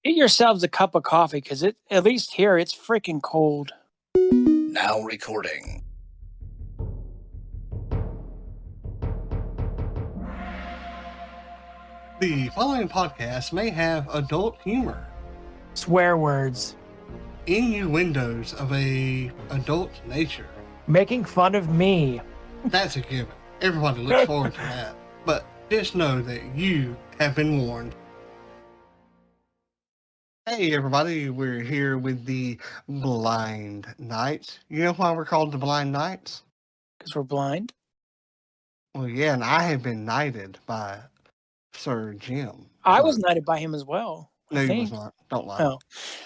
Get yourselves a cup of coffee, because at least here, it's freaking cold. Now recording. The following podcast may have adult humor, Swear words. innuendos of a adult nature. Making fun of me. That's a given. Everybody looks forward to that. But just know that you have been warned. Hey everybody, we're here with the Blind Knights. You know why we're called the Blind Knights? Because we're blind. Well, yeah, and I have been knighted by Sir Jim. I was knighted by him as well. No, I you think. was not. Don't lie. Oh.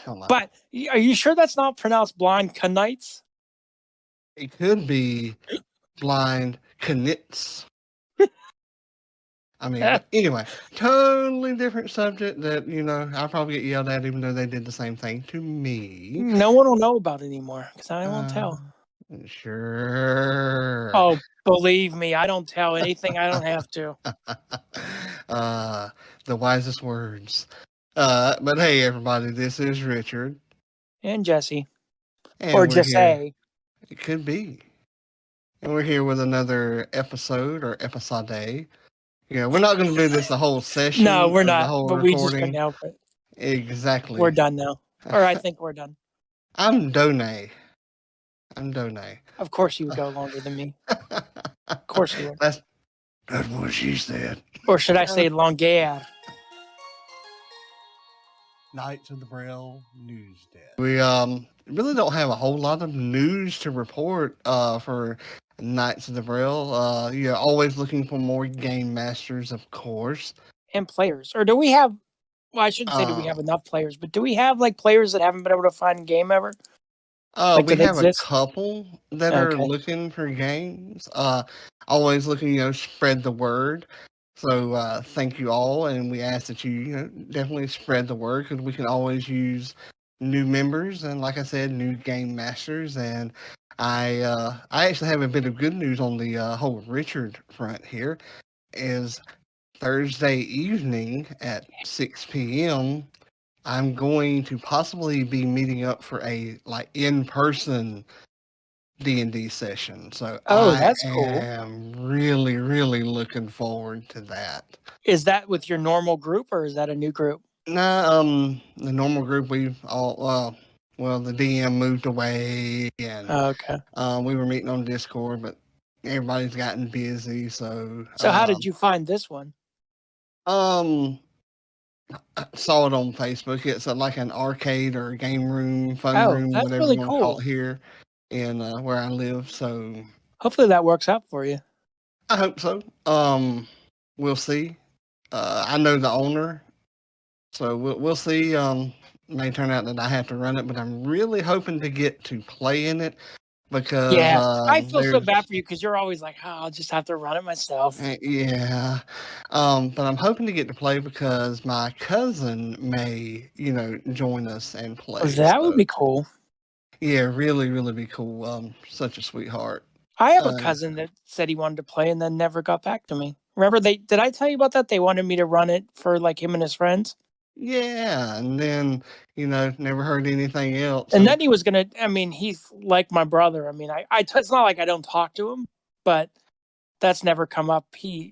Don't lie. But are you sure that's not pronounced blind knights? It could be blind knits. I mean, anyway, totally different subject that, I'll probably get yelled at even though they did the same thing to me. No one will know about it anymore because I won't tell. Sure. Oh, believe me, I don't tell anything I don't have to. The wisest words. But hey, everybody, this is Richard. And Jesse. And Or Jesse. It could be. And we're here with another episode or episodei. We're not going to do this the whole session. No, we're not. But recording. We just couldn't help it. Exactly. We're done now. Or I think we're done. I'm Done. Of course you would go longer than me. Of course you would. That's what she said. Or should I say longueur? Knights of the Braille News Desk. We really don't have a whole lot of news to report for Knights of the Braille. You're always looking for more game masters, of course. And players. Or do we have, well, I shouldn't say do we have enough players, but do we have players that haven't been able to find a game ever? We have a couple that are looking for games. Always looking, spread the word. So thank you all, and we ask that you, definitely spread the word because we can always use new members and, like I said, new game masters. And I actually have a bit of good news on the whole Richard front here. Is Thursday evening at 6 p.m. I'm going to possibly be meeting up for a in-person D&D session. So that's cool. I am really, really looking forward to that. Is that with your normal group or is that a new group? No, the normal group we've all the DM moved away and we were meeting on Discord, but everybody's gotten busy. So how did you find this one? I saw it on Facebook. It's like an arcade or game room, fun room, that's whatever really you want to call it here in where I live. So hopefully that works out for you. I hope so. We'll see. I know the owner, so we'll see. May turn out that I have to run it, but I'm really hoping to get to play in it because I feel so bad for you because you're always like, I'll just have to run it myself. Yeah, but I'm hoping to get to play because my cousin may, join us and play. That would be cool. Yeah, really, really be cool. Such a sweetheart. I have a cousin that said he wanted to play and then never got back to me. Remember, did I tell you about that? They wanted me to run it for him and his friends. Yeah, and then, never heard anything else. And then he was going to, he's like my brother. It's not like I don't talk to him, but that's never come up. I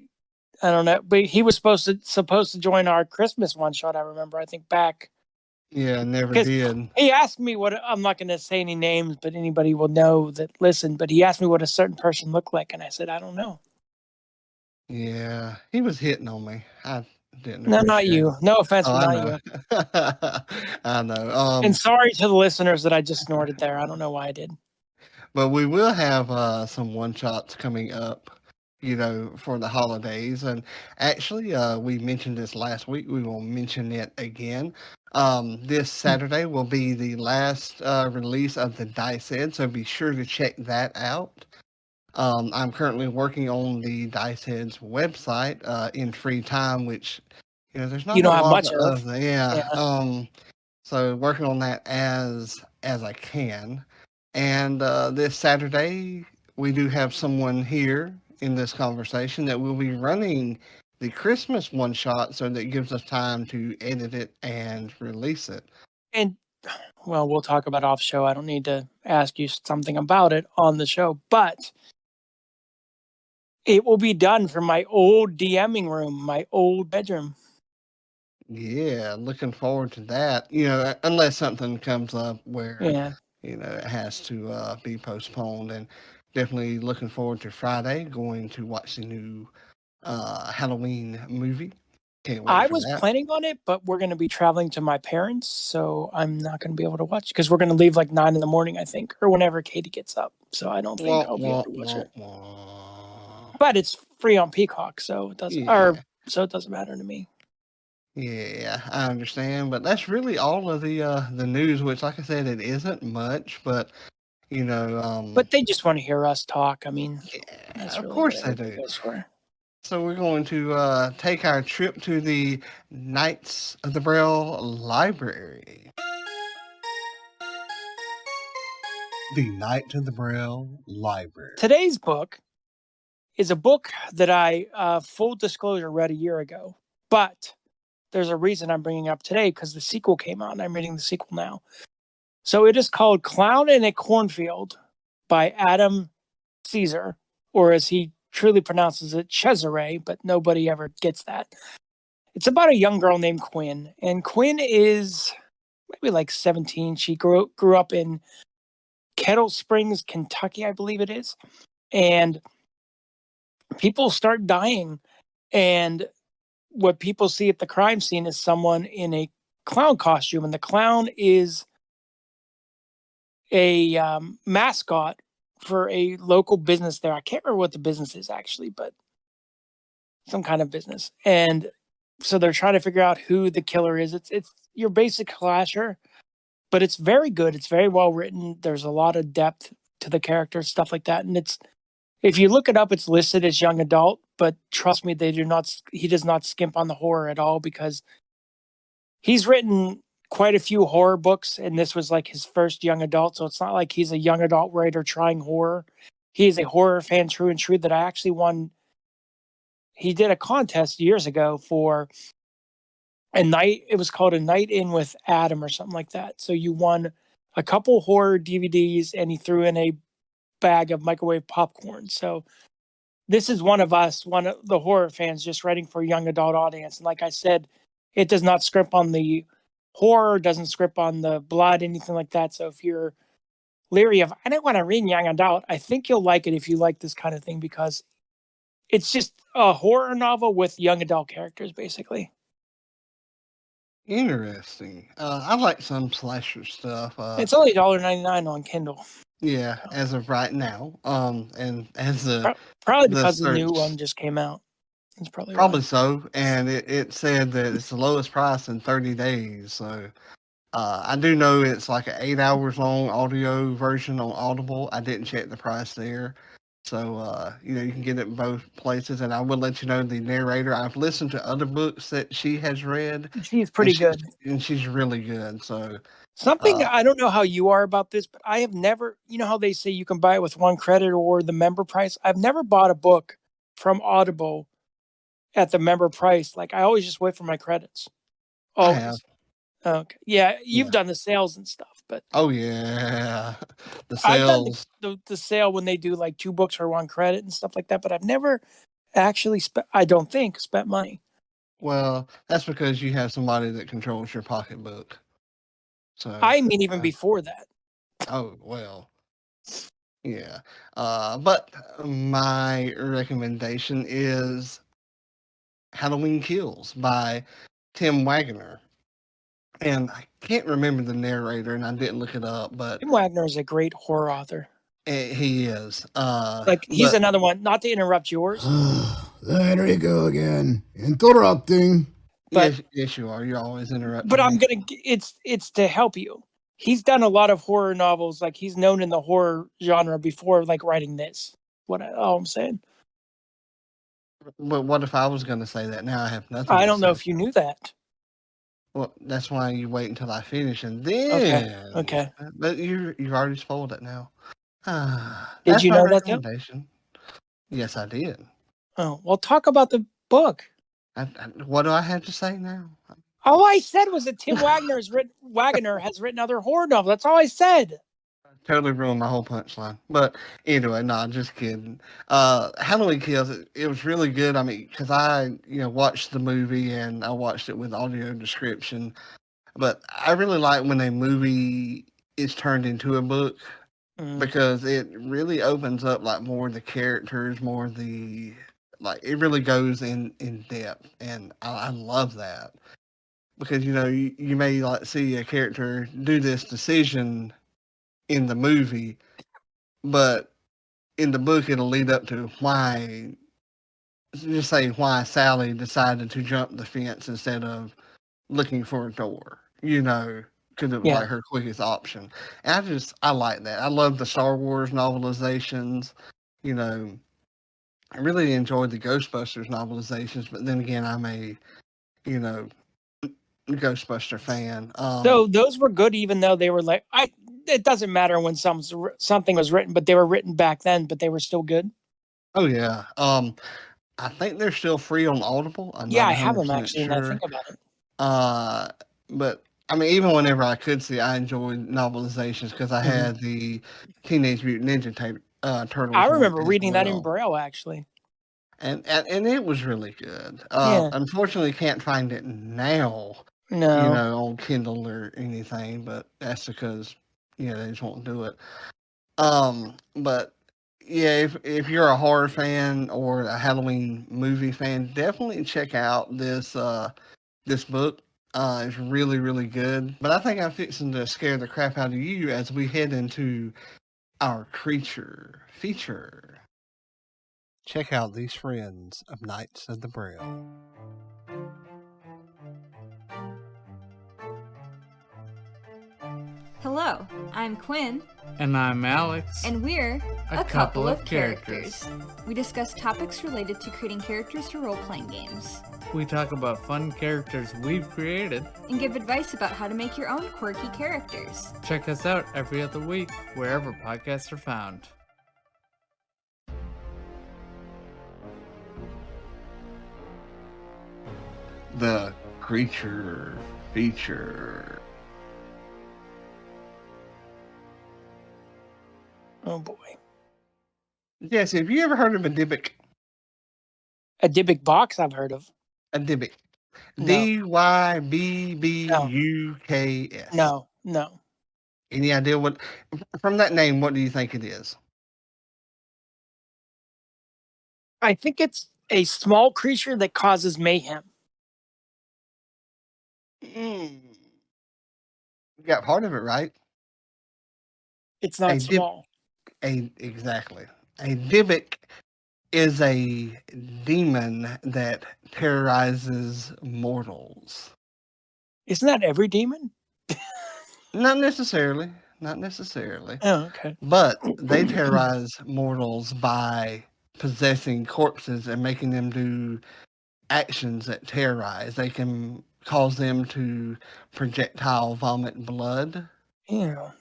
don't know, but he was supposed to join our Christmas one shot, I remember, I think back. Yeah, never did. He asked me I'm not going to say any names, but anybody will know that listen, but he asked me what a certain person looked like, and I said, I don't know. Yeah, he was hitting on me. I didn't. No, not you. No offense, but not you. I know. And sorry to the listeners that I just snorted there. I don't know why I did. But we will have some one-shots coming up, for the holidays. And actually, we mentioned this last week. We will mention it again. This Saturday will be the last release of the Dice Head, so be sure to check that out. I'm currently working on the Dice Head's website in free time, which there's not. You don't have much of. Yeah. So working on that as I can, and this Saturday we do have someone here in this conversation that will be running the Christmas one shot so that it gives us time to edit it and release it. And, well, we'll talk about off show. I don't need to ask you something about it on the show, but it will be done from my old DMing room, my old bedroom. Yeah, looking forward to that. Unless something comes up where, it has to be postponed. And definitely looking forward to Friday, going to watch the new Halloween movie. Can't wait I for was that. planning on it, but we're going to be traveling to my parents, so I'm not going to be able to watch because we're going to leave like 9 in the morning, I think, or whenever Katie gets up. So I don't think I'll be able to watch it. But it's free on Peacock, so it doesn't. So it doesn't matter to me. Yeah, I understand, but that's really all of the news. Which, like I said, it isn't much, but But they just want to hear us talk. I mean, that's of course they do. So we're going to take our trip to the Knights of the Braille Library. The Knights of the Braille Library. Today's book is a book that I, full disclosure, read a year ago. But there's a reason I'm bringing up today because the sequel came out and I'm reading the sequel now. So it is called Clown in a Cornfield by Adam Cesare, or as he truly pronounces it, Cesare, but nobody ever gets that. It's about a young girl named Quinn, and Quinn is maybe like 17. She grew up in Kettle Springs, Kentucky, I believe it is. And people start dying. And what people see at the crime scene is someone in a clown costume. And the clown is a mascot for a local business there. I can't remember what the business is actually, but some kind of business. And so they're trying to figure out who the killer is. It's your basic slasher, but it's very good. It's very well written. There's a lot of depth to the characters, stuff like that. And if you look it up, it's listed as young adult, but trust me, he does not skimp on the horror at all because he's written quite a few horror books, and this was like his first young adult. So it's not like he's a young adult writer trying horror. He is a horror fan, true and true, that I actually won. He did a contest years ago for a night. It was called A Night In with Adam or something like that. So you won a couple horror DVDs and he threw in a bag of microwave popcorn. So this is one of the horror fans just writing for a young adult audience. And like I said, it does not script on the horror, doesn't script on the blood, anything like that. So if you're leery of, I don't want to read young adult, I think you'll like it if you like this kind of thing because it's just a horror novel with young adult characters, basically. Interesting. I like some slasher stuff. It's only $1.99 on Kindle. Yeah, as of right now. And as probably because the new one just came out. It's probably so. And it said that it's the lowest price in 30 days. So I do know it's like an 8 hours long audio version on Audible. I didn't check the price there. So, you can get it in both places. And I will let you know the narrator. I've listened to other books that she has read. She's pretty good. And she's really good. So something, I don't know how you are about this, but I have never, how they say you can buy it with one credit or the member price. I've never bought a book from Audible at the member price. Like I always just wait for my credits. Always. I have. Okay. Yeah, you've done the sales and stuff, but oh yeah, the sales. I've done the sale when they do like 2 books for 1 credit and stuff like that, but I've never actually spent money. Well, that's because you have somebody that controls your pocketbook. So I mean, even before that. Oh well, yeah. But my recommendation is Halloween Kills by Tim Waggoner. And I can't remember the narrator, and I didn't look it up, but Tim Waggoner is a great horror author. He is. He's another one. Not to interrupt yours. There you go again, interrupting. But, yes, you are. You're always interrupting. But I'm gonna. It's to help you. He's done a lot of horror novels. Like he's known in the horror genre before, like writing this. All I'm saying. But what if I was going to say that? Now I have nothing. I don't know if you knew that. Well, that's why you wait until I finish and then. Okay. But you've already spoiled it now. Did you know that though? Yes, I did. Oh, well, talk about the book. What do I have to say now? All I said was that Waggoner has written other horror novels. That's all I said. Totally ruined my whole punchline. But anyway, no, just kidding. Halloween Kills, it was really good. I mean, because I, watched the movie and I watched it with audio description. But I really like when a movie is turned into a book because it really opens up like more of the characters, more of the it really goes in depth, and I love that because you may see a character do this decision in the movie, but in the book it'll lead up to why Sally decided to jump the fence instead of looking for a door, because it was like her quickest option. And I like that. I love the Star Wars novelizations. I really enjoyed the Ghostbusters novelizations, but then again, I'm a, Ghostbuster fan. So those were good, even though they were it doesn't matter when something was written, but they were written back then, but they were still good. Oh yeah. I think they're still free on Audible. I have them actually. Sure. And I think about it. But I mean, even whenever I could see, I enjoyed novelizations because I had the Teenage Mutant Ninja Turtles. I remember reading that in Braille actually. And it was really good. Unfortunately, can't find it now. No. On Kindle or anything, but that's because they just won't do it. But yeah, if you're a horror fan or a Halloween movie fan, definitely check out this book. It's really, really good. But I think I'm fixing to scare the crap out of you as we head into our creature feature. Check out these friends of Knights of the Braille. Hello, I'm Quinn. And I'm Alex. And we're a couple of characters. We discuss topics related to creating characters for role-playing games. We talk about fun characters we've created. And give advice about how to make your own quirky characters. Check us out every other week, wherever podcasts are found. The creature feature. Oh boy. Yes, have you ever heard of a Dybbuks? A Dybbuks box I've heard of. A Dybbuks. No. Dybbuks. No. Any idea what, from that name, what do you think it is? I think it's a small creature that causes mayhem. You got part of it right. It's not small. Exactly. A Dybbuks is a demon that terrorizes mortals. Isn't that every demon? Not necessarily. Oh, okay. But they terrorize mortals by possessing corpses and making them do actions that terrorize. They can cause them to projectile vomit blood. Yeah.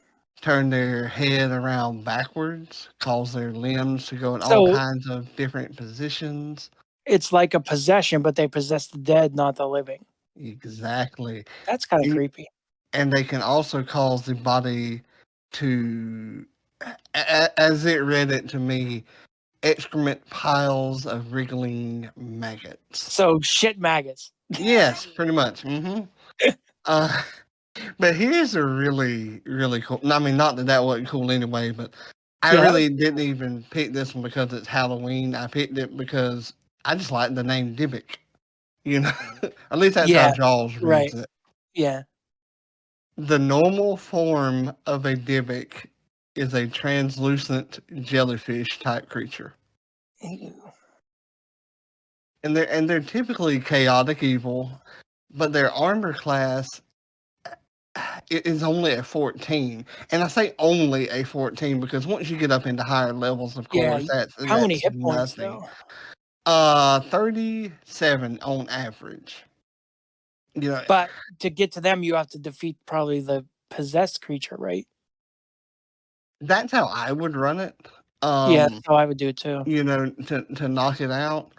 Turn their head around backwards, cause their limbs to go in all kinds of different positions. It's like a possession, but they possess the dead, not the living. Exactly. That's kind of creepy. And they can also cause the body to, as it read it to me, excrement piles of wriggling maggots. So shit maggots. Yes, pretty much. But here's a really, really cool. I mean, not that wasn't cool anyway, but I really didn't even pick this one because it's Halloween. I picked it because I just like the name Dybbuks. At least that's how Jaws reads it. Yeah. The normal form of a Dybbuks is a translucent jellyfish type creature. Ew. And they're typically chaotic evil, but their armor class is only a 14. And I say only a 14 because once you get up into higher levels, of course, that's how many hit points though? 37 on average. But to get to them, you have to defeat probably the possessed creature, right? That's how I would run it. That's how I would do it too. To knock it out.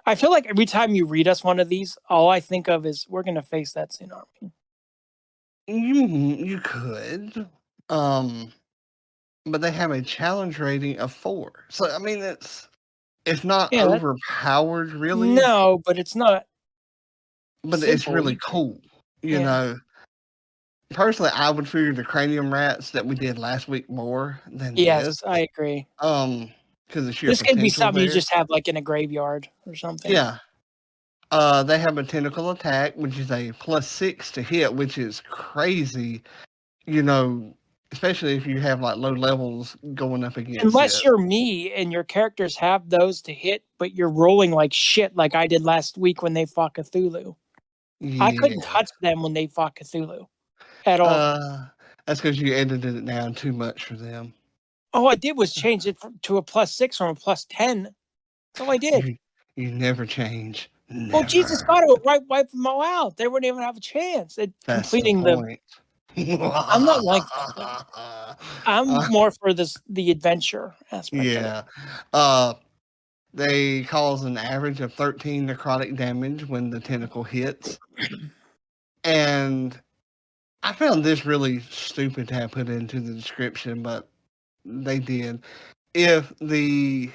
I feel like every time you read us one of these, all I think of is we're going to face that soon, aren't we? You could. But they have a challenge rating of 4. So, I mean, it's not overpowered, really. No, but it's not. But simple it's really either. cool, you know. Personally, I would figure the cranium rats that we did last week more than this. Yes, I agree. Because the sheer this could be something there. you just have like in a graveyard or something. Yeah. They have a tentacle attack, which is a +6 to hit, which is crazy, you know, especially if you have like low levels going up against Unless you're me and your characters have those to hit, but you're rolling like shit like I did last week when they fought Cthulhu. Yeah. I couldn't touch them when they fought Cthulhu at all. That's because you edited it down too much for them. All I did was change it to a +6 from a +10. That's all I did. You never change. Never. Well, Jesus God, it would wipe them all out. They wouldn't even have a chance at completing the point. I'm not like that. I'm more for the adventure aspect. Yeah. They cause an average of 13 necrotic damage when the tentacle hits. And I found this really stupid to have put into the description, but they did. If the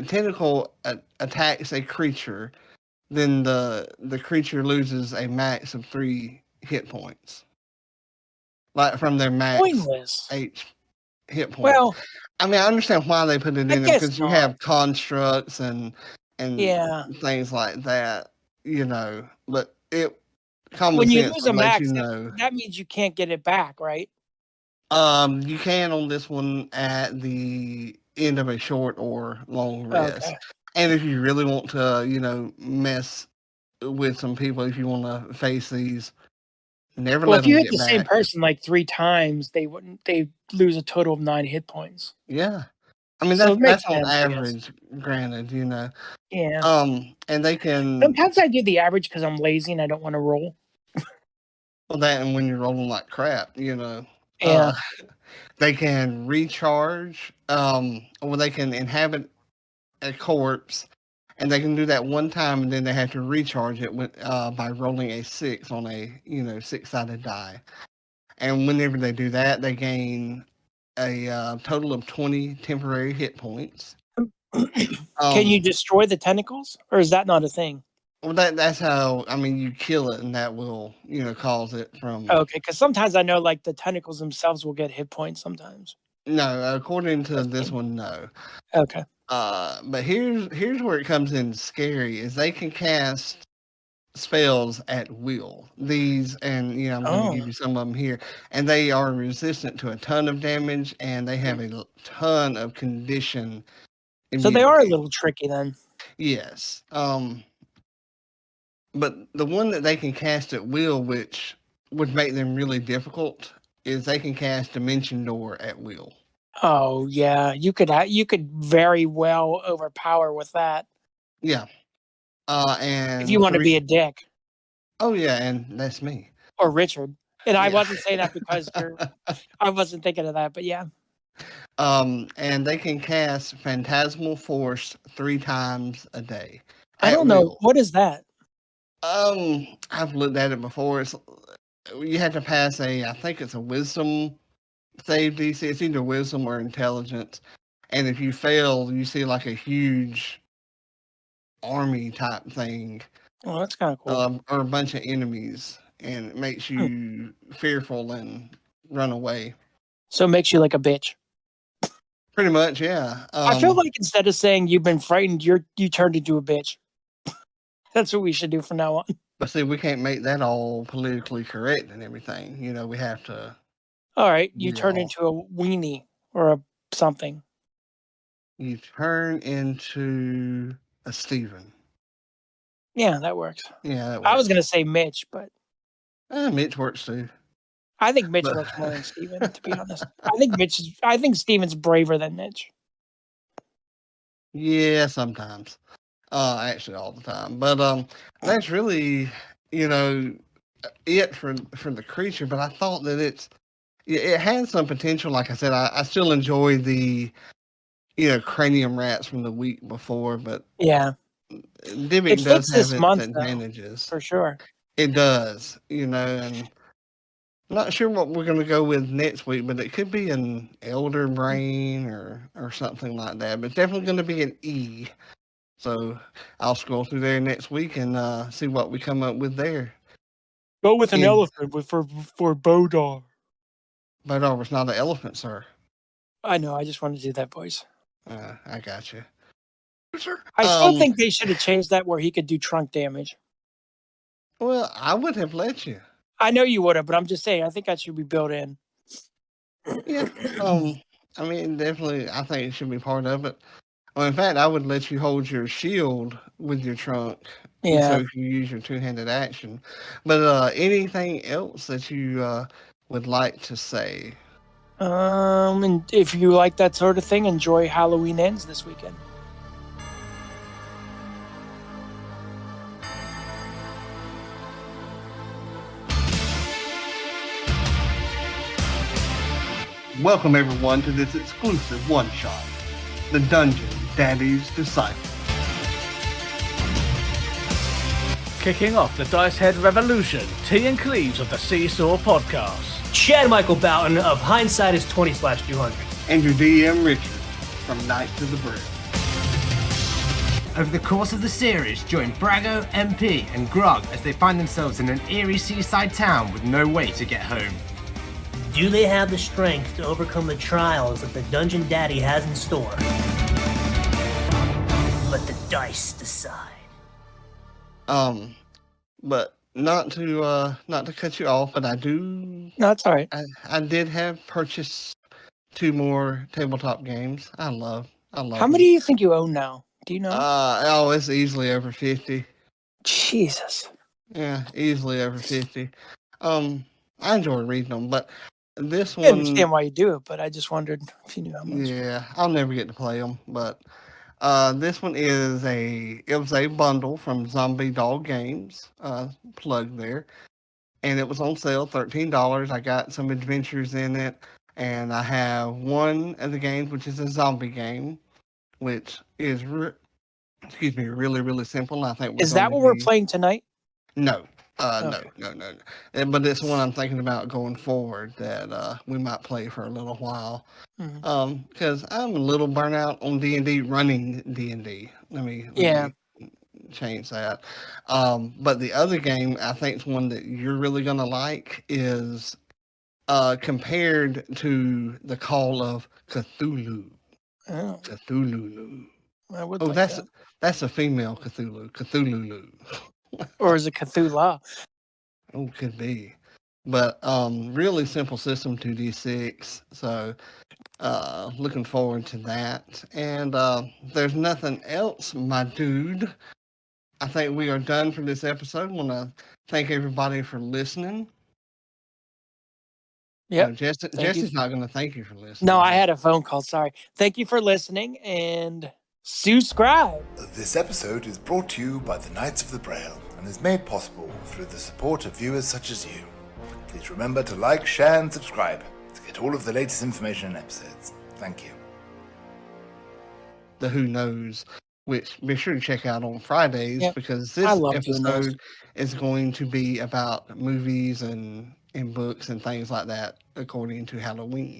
tentacle attacks a creature, then the creature loses a max of 3 hit points. Like from their max H hit point. Well, I mean, I understand why they put it in there because you have constructs and things like that, you know. But when you lose a max, that means you can't get it back, right? You can on this one at the end of a short or long rest. Okay. And if you really want to, you know, mess with some people, if you want to face these. Never let them get back. If you hit the same person like 3 times, they lose a total of 9 hit points. Yeah. I mean, that's on average, granted, you know. Yeah. And they can... Sometimes I do the average because I'm lazy and I don't want to roll. Well, that and when you're rolling like crap, you know. Yeah. They can recharge, or they can inhabit a corpse. And they can do that one time, and then they have to recharge it by rolling a 6 on a 6-sided die. And whenever they do that, they gain a total of 20 temporary hit points. Can you destroy the tentacles, or is that not a thing? Well, that's how. I mean, you kill it, and that will cause it from. Okay, because sometimes I know like the tentacles themselves will get hit points sometimes. No, according to this one, no. Okay. But here's where it comes in scary is they can cast spells at will. These, and I'm going to give you some of them here, and they are resistant to a ton of damage, and they have a ton of condition immunity. So they are a little tricky then. Yes. But the one that they can cast at will, which would make them really difficult, is they can cast Dimension Door at will. Oh yeah, you could very well overpower with that. Yeah, and if you want to be a dick. Oh yeah, and that's me or Richard. And I wasn't saying that because I wasn't thinking of that, but yeah. And they can cast Phantasmal Force 3 times a day. I don't know what is that. I've looked at it before. You have to pass I think it's a Wisdom save DC. It's either Wisdom or Intelligence, and if you fail, you see like a huge army type thing. Oh, that's kind of cool. Or a bunch of enemies, and it makes you fearful and run away. So it makes you like a bitch. Pretty much, yeah. I feel like instead of saying you've been frightened, you turned into a bitch. That's what we should do from now on. But see, we can't make that all politically correct and everything. We have to. All right, you turn into a weenie or a something. You turn into a Steven. Yeah, that works. Yeah, that works. I was going to say Mitch, but... Mitch works too. I think Mitch works more than Steven, to be honest. I think Steven's braver than Mitch. Yeah, sometimes. Actually, all the time. But that's really, it for the creature. But I thought that it had some potential. Like I said, I still enjoy the, cranium rats from the week before. But yeah, Dybbuks It does fits have this its month, advantages. for sure. It does, and I'm not sure what we're going to go with next week, but it could be an Elder Brain or something like that. But it's definitely going to be an E. So I'll scroll through there next week and see what we come up with there. Go with an elephant for Bodar. Bodar was not an elephant, sir. I know. I just wanted to do that voice. I got you. I still think they should have changed that where he could do trunk damage. Well, I would have let you. I know you would have, but I'm just saying. I think that should be built in. Yeah. I mean, definitely, I think it should be part of it. Well, in fact, I would let you hold your shield with your trunk. Yeah. So if you use your two-handed action. But anything else that you would like to say? And if you like that sort of thing, enjoy Halloween Ends this weekend. Welcome everyone to this exclusive one-shot, The Dungeon Daddy's Disciple. Kicking off the Dice Head Revolution, T and Cleves of the Seesaw Podcast. Chad Michael Boughton of Hindsight is 20/200. And your DM Richard from Night to the Braille. Over the course of the series, join Brago, MP, and Grog as they find themselves in an eerie seaside town with no way to get home. Do they have the strength to overcome the trials that the Dungeon Daddy has in store? Let the dice decide. But not to cut you off, but I do. No, it's all right. I did have purchased 2 more tabletop games. I love. How many do you think you own now? Do you know? It's easily over 50. Jesus. Yeah, easily over 50. I enjoy reading them, but this one. I understand why you do it, but I just wondered if you knew how much. Yeah, I'll never get to play them, but this one it was a bundle from Zombie Dog Games, plug there, and it was on sale, $13. I got some adventures in it, and I have one of the games, which is a zombie game, which is really, really simple. I think is that what we're playing tonight? No. Okay. No. But it's one I'm thinking about going forward that we might play for a little while. Mm-hmm. Because I'm a little burnout on D&D, running D&D. Let me change that. But the other game, I think is one that you're really going to like is compared to the Call of Cthulhu. Oh. Cthulhu. I would that's a female Cthulhu. Cthulhu. Or is it Cthulhu? Oh, could be. But really simple system, 2d6. So looking forward to that. And there's nothing else, my dude. I think we are done for this episode. I want to thank everybody for listening. Yeah. Jesse's not going to thank you for listening. No, I had a phone call. Sorry. Thank you for listening and subscribe. This episode is brought to you by the Knights of the Braille and is made possible through the support of viewers such as you. Please remember to like, share, and subscribe to get all of the latest information and episodes. Thank you. The Who Knows, which be sure to check out on Fridays because this episode is going to be about movies and books and things like that according to Halloween.